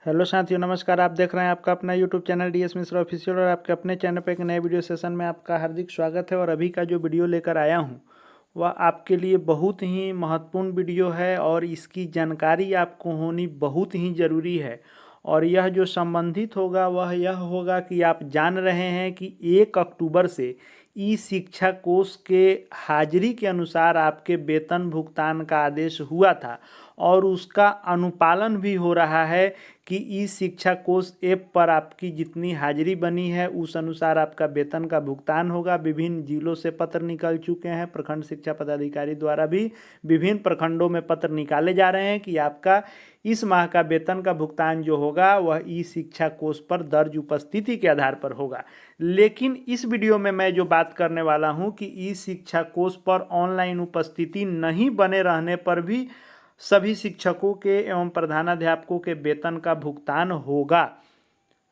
Hello साथियों, नमस्कार। आप देख रहे हैं आपका अपना YouTube channel DS Mishra official और आपके अपने चैनल पर एक नए वीडियो सेशन में आपका हार्दिक स्वागत है। और अभी का जो वीडियो लेकर आया हूं वह आपके लिए बहुत ही महत्वपूर्ण वीडियो है और इसकी जानकारी आपको होनी बहुत ही ज़रूरी है। और यह जो संबंधित होगा वह यह होगा कि आप जान रहे हैं कि 1 अक्टूबर से ई शिक्षा कोष के हाजिरी के अनुसार आपके वेतन भुगतान का आदेश हुआ था और उसका अनुपालन भी हो रहा है कि ई शिक्षा कोष ऐप पर आपकी जितनी हाजिरी बनी है उस अनुसार आपका वेतन का भुगतान होगा। विभिन्न जिलों से पत्र निकल चुके हैं, प्रखंड शिक्षा पदाधिकारी द्वारा भी विभिन्न प्रखंडों में पत्र निकाले जा रहे हैं कि आपका इस माह का वेतन का भुगतान जो होगा वह ई शिक्षा कोष पर दर्ज उपस्थिति के आधार पर होगा। लेकिन इस वीडियो में मैं जो बात करने वाला हूं कि ई शिक्षा कोष पर ऑनलाइन उपस्थिति नहीं बने रहने पर भी सभी शिक्षकों के एवं प्रधानाध्यापकों के वेतन का भुगतान होगा।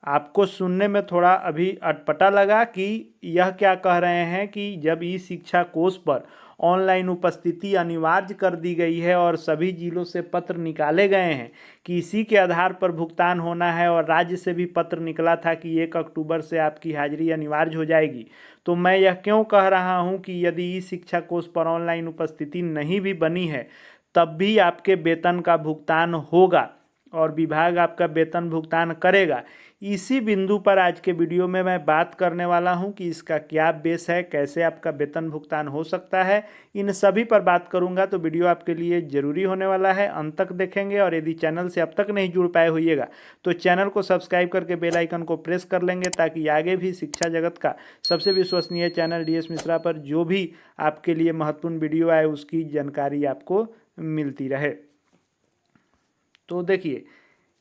आपको सुनने में थोड़ा अभी अटपटा लगा कि यह क्या कह रहे हैं कि जब ई शिक्षा कोष पर ऑनलाइन उपस्थिति अनिवार्य कर दी गई है और सभी जिलों से पत्र निकाले गए हैं कि इसी के आधार पर भुगतान होना है और राज्य से भी पत्र निकला था कि 1 अक्टूबर से आपकी हाजिरी अनिवार्य हो जाएगी, तो मैं यह क्यों कह रहा हूं कि यदि ई शिक्षा कोष पर ऑनलाइन उपस्थिति नहीं भी बनी है तब भी आपके वेतन का भुगतान होगा और विभाग आपका वेतन भुगतान करेगा। इसी बिंदु पर आज के वीडियो में मैं बात करने वाला हूं कि इसका क्या बेस है, कैसे आपका वेतन भुगतान हो सकता है, इन सभी पर बात करूंगा। तो वीडियो आपके लिए ज़रूरी होने वाला है, अंत तक देखेंगे। और यदि चैनल से अब तक नहीं जुड़ पाए होइएगा तो चैनल को सब्सक्राइब करके बेल आइकन को प्रेस कर लेंगे ताकि आगे भी शिक्षा जगत का सबसे विश्वसनीय चैनल डीएस मिश्रा पर जो भी आपके लिए महत्वपूर्ण वीडियो आए उसकी जानकारी आपको मिलती रहे। तो देखिए,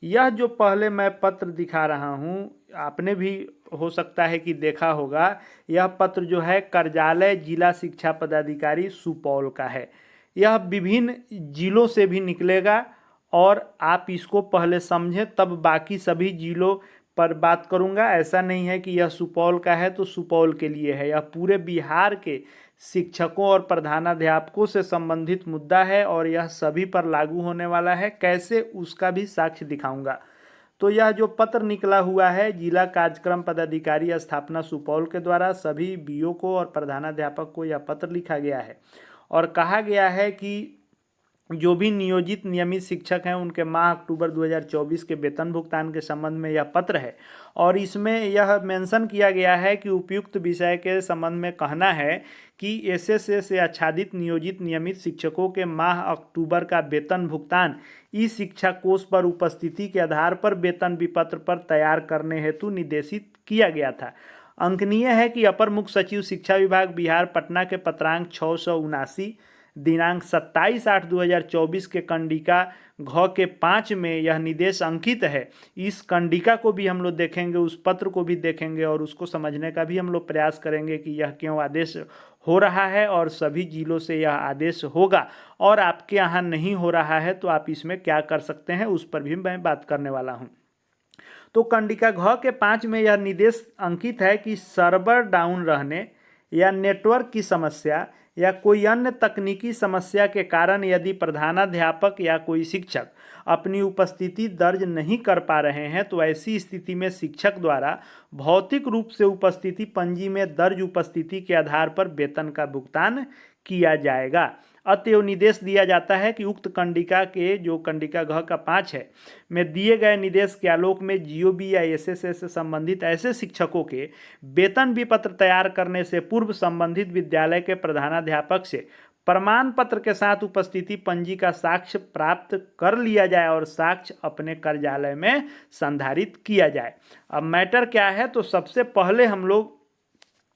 यह जो पहले मैं पत्र दिखा रहा हूँ, आपने भी हो सकता है कि देखा होगा। यह पत्र जो है कार्यालय जिला शिक्षा पदाधिकारी सुपौल का है। यह विभिन्न जिलों से भी निकलेगा और आप इसको पहले समझें तब बाकी सभी जिलों पर बात करूंगा। ऐसा नहीं है कि यह सुपौल का है तो सुपौल के लिए है, यह पूरे बिहार के शिक्षकों और प्रधानाध्यापकों से संबंधित मुद्दा है और यह सभी पर लागू होने वाला है। कैसे, उसका भी साक्ष्य दिखाऊंगा। तो यह जो पत्र निकला हुआ है जिला कार्यक्रम पदाधिकारी स्थापना सुपौल के द्वारा सभी बीओ को और प्रधानाध्यापक को यह पत्र लिखा गया है और कहा गया है कि जो भी नियोजित नियमित शिक्षक हैं उनके माह अक्टूबर 2024 के वेतन भुगतान के संबंध में यह पत्र है। और इसमें यह मेंशन किया गया है कि उपयुक्त विषय के संबंध में कहना है कि एसएसए से आच्छादित नियोजित नियमित शिक्षकों के माह अक्टूबर का वेतन भुगतान ई शिक्षा कोष पर उपस्थिति के आधार पर वेतन विपत्र पर तैयार करने हेतु निर्देशित किया गया था। अंकनीय है कि अपर मुख्य सचिव शिक्षा विभाग बिहार पटना के पत्रांक 679 दिनांक 27/8/2024 के कंडिका घ के 5 में यह निर्देश अंकित है। इस कंडिका को भी हम लोग देखेंगे, उस पत्र को भी देखेंगे और उसको समझने का भी हम लोग प्रयास करेंगे कि यह क्यों आदेश हो रहा है और सभी जिलों से यह आदेश होगा। और आपके यहाँ नहीं हो रहा है तो आप इसमें क्या कर सकते हैं उस पर भी मैं बात करने वाला हूँ। तो कंडिका घ के 5 में यह निर्देश अंकित है कि सर्वर डाउन रहने या नेटवर्क की समस्या या कोई अन्य तकनीकी समस्या के कारण यदि प्रधानाध्यापक या कोई शिक्षक अपनी उपस्थिति दर्ज नहीं कर पा रहे हैं तो ऐसी स्थिति में शिक्षक द्वारा भौतिक रूप से उपस्थिति पंजी में दर्ज उपस्थिति के आधार पर वेतन का भुगतान किया जाएगा। अतएव निर्देश दिया जाता है कि उक्त कंडिका के जो कंडिका घ का 5 है में दिए गए निर्देश के आलोक में जीओबी या एसएसए से संबंधित ऐसे शिक्षकों के वेतन विपत्र तैयार करने से पूर्व संबंधित विद्यालय के प्रधानाध्यापक से प्रमाण पत्र के साथ उपस्थिति पंजी का साक्ष्य प्राप्त कर लिया जाए और साक्ष्य अपने कार्यालय में संधारित किया जाए। अब मैटर क्या है, तो सबसे पहले हम लोग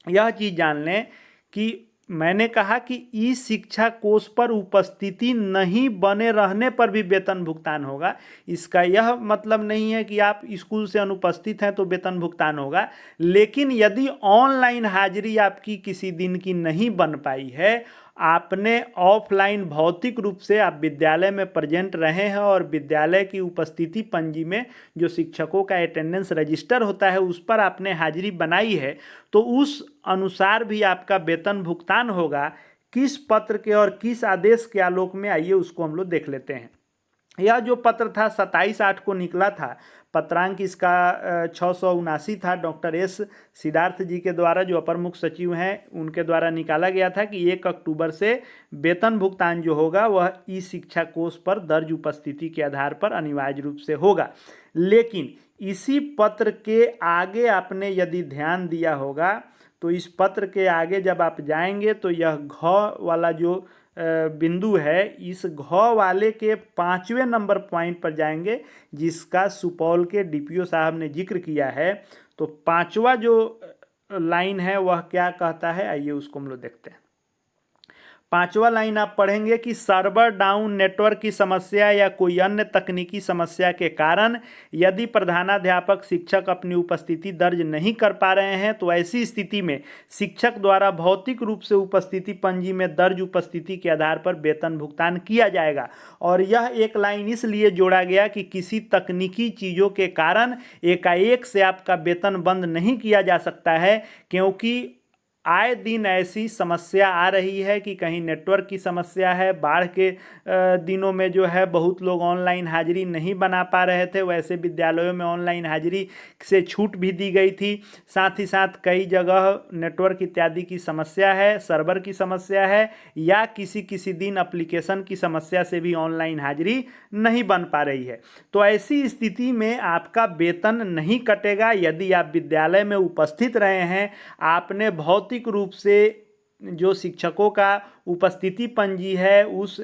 यह चीज़ जान लें कि मैंने कहा कि ई शिक्षा कोष पर उपस्थिति नहीं बने रहने पर भी वेतन भुगतान होगा। इसका यह मतलब नहीं है कि आप स्कूल से अनुपस्थित हैं तो वेतन भुगतान होगा, लेकिन यदि ऑनलाइन हाजिरी आपकी किसी दिन की नहीं बन पाई है, आपने ऑफलाइन भौतिक रूप से आप विद्यालय में प्रेजेंट रहे हैं और विद्यालय की उपस्थिति पंजी में जो शिक्षकों का अटेंडेंस रजिस्टर होता है उस पर आपने हाजिरी बनाई है, तो उस अनुसार भी आपका वेतन भुगतान होगा। किस पत्र के और किस आदेश के आलोक में, आइए उसको हम लोग देख लेते हैं। यह जो पत्र था 27/8 को निकला था। पत्रांक इसका 679 था। डॉक्टर एस सिद्धार्थ जी के द्वारा, जो अपर मुख्य सचिव हैं, उनके द्वारा निकाला गया था कि 1 अक्टूबर से वेतन भुगतान जो होगा वह ई शिक्षा कोष पर दर्ज उपस्थिति के आधार पर अनिवार्य रूप से होगा। लेकिन इसी पत्र के आगे आपने यदि ध्यान दिया होगा तो इस पत्र के आगे जब आप जाएंगे तो यह घ वाला जो बिंदु है, इस घ वाले के 5वें नंबर पॉइंट पर जाएंगे, जिसका सुपौल के डीपीओ साहब ने जिक्र किया है। तो 5वां जो लाइन है वह क्या कहता है, आइए उसको हम लोग देखते हैं। 5वां लाइन आप पढ़ेंगे कि सर्वर डाउन, नेटवर्क की समस्या या कोई अन्य तकनीकी समस्या के कारण यदि प्रधानाध्यापक शिक्षक अपनी उपस्थिति दर्ज नहीं कर पा रहे हैं तो ऐसी स्थिति में शिक्षक द्वारा भौतिक रूप से उपस्थिति पंजी में दर्ज उपस्थिति के आधार पर वेतन भुगतान किया जाएगा। और यह एक लाइन इसलिए जोड़ा गया कि किसी तकनीकी चीज़ों के कारण एकाएक से आपका वेतन बंद नहीं किया जा सकता है, क्योंकि आए दिन ऐसी समस्या आ रही है कि कहीं नेटवर्क की समस्या है। बाढ़ के दिनों में जो है बहुत लोग ऑनलाइन हाजिरी नहीं बना पा रहे थे, वैसे विद्यालयों में ऑनलाइन हाजिरी से छूट भी दी गई थी। साथ ही साथ कई जगह नेटवर्क इत्यादि की समस्या है, सर्वर की समस्या है, या किसी दिन एप्लीकेशन की समस्या से भी ऑनलाइन हाजिरी नहीं बन पा रही है। तो ऐसी स्थिति में आपका वेतन नहीं कटेगा यदि आप विद्यालय में उपस्थित रहे हैं, आपने भौतिक रूप से जो शिक्षकों का उपस्थिति पंजी है उस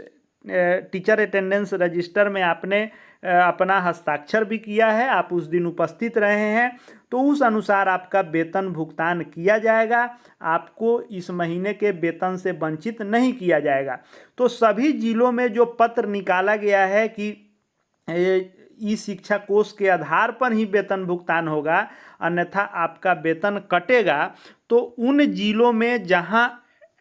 टीचर अटेंडेंस रजिस्टर में आपने अपना हस्ताक्षर भी किया है, आप उस दिन उपस्थित रहे हैं, तो उस अनुसार आपका वेतन भुगतान किया जाएगा। आपको इस महीने के वेतन से वंचित नहीं किया जाएगा। तो सभी जिलों में जो पत्र निकाला गया है कि ई शिक्षा कोष के आधार पर ही वेतन भुगतान होगा, अन्यथा आपका वेतन कटेगा, तो उन जिलों में जहां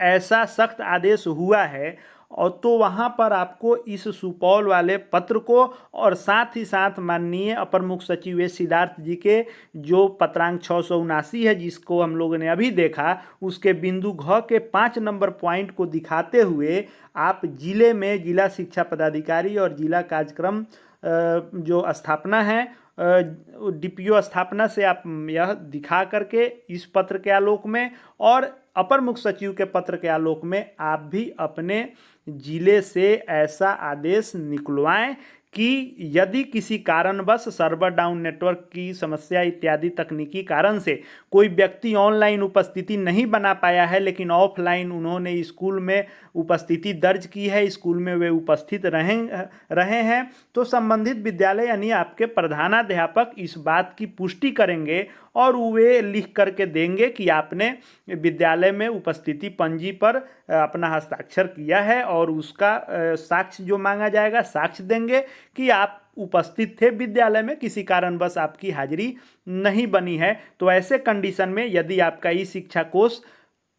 ऐसा सख्त आदेश हुआ है और तो वहां पर आपको इस सुपौल वाले पत्र को और साथ ही साथ माननीय अपर मुख्य सचिव एस सिद्धार्थ जी के जो पत्रांक 679 है, जिसको हम लोगों ने अभी देखा, उसके बिंदु घ के 5 नंबर पॉइंट को दिखाते हुए आप जिले में जिला शिक्षा पदाधिकारी और जिला कार्यक्रम जो स्थापना है, डीपीओ स्थापना से आप यह दिखा करके इस पत्र के आलोक में और अपर मुख्य सचिव के पत्र के आलोक में आप भी अपने जिले से ऐसा आदेश निकलवाएं कि यदि किसी कारणवश सर्वर डाउन, नेटवर्क की समस्या इत्यादि तकनीकी कारण से कोई व्यक्ति ऑनलाइन उपस्थिति नहीं बना पाया है, लेकिन ऑफलाइन उन्होंने स्कूल में उपस्थिति दर्ज की है, स्कूल में वे उपस्थित रहे हैं, तो संबंधित विद्यालय यानी आपके प्रधानाध्यापक इस बात की पुष्टि करेंगे और वे लिख करके देंगे कि आपने विद्यालय में उपस्थिति पंजी पर अपना हस्ताक्षर किया है, और उसका साक्ष्य जो मांगा जाएगा, साक्ष्य देंगे कि आप उपस्थित थे विद्यालय में, किसी कारणवश आपकी हाजिरी नहीं बनी है। तो ऐसे कंडीशन में यदि आपका ई शिक्षा कोष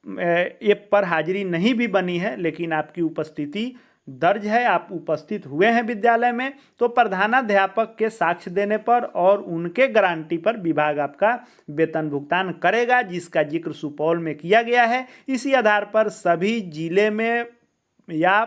ऐप पर हाजिरी नहीं भी बनी है लेकिन आपकी उपस्थिति दर्ज है, आप उपस्थित हुए हैं विद्यालय में, तो प्रधानाध्यापक के साक्ष्य देने पर और उनके गारंटी पर विभाग आपका वेतन भुगतान करेगा, जिसका जिक्र सुपौल में किया गया है। इसी आधार पर सभी जिले में या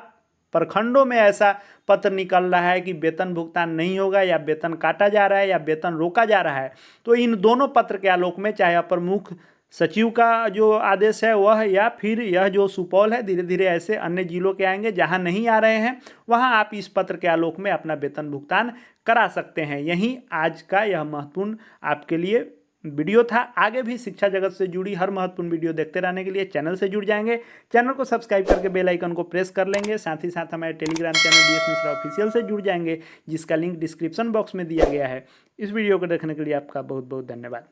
प्रखंडों में ऐसा पत्र निकल रहा है कि वेतन भुगतान नहीं होगा या वेतन काटा जा रहा है या वेतन रोका जा रहा है, तो इन दोनों पत्र के आलोक में चाहे अपर मुख्य सचिव का जो आदेश है वह या फिर यह जो सुपौल है, धीरे धीरे ऐसे अन्य जिलों के आएंगे। जहां नहीं आ रहे हैं वहां आप इस पत्र के आलोक में अपना वेतन भुगतान करा सकते हैं। यही आज का यह महत्वपूर्ण आपके लिए वीडियो था। आगे भी शिक्षा जगत से जुड़ी हर महत्वपूर्ण वीडियो देखते रहने के लिए चैनल से जुड़ जाएंगे। चैनल को सब्सक्राइब करके बेल आइकन को प्रेस कर लेंगे। साथ ही साथ हमारे Telegram channel DS Mishra official से जुड़ जाएंगे, जिसका लिंक डिस्क्रिप्शन बॉक्स में दिया गया है। इस वीडियो को देखने के लिए आपका बहुत बहुत धन्यवाद।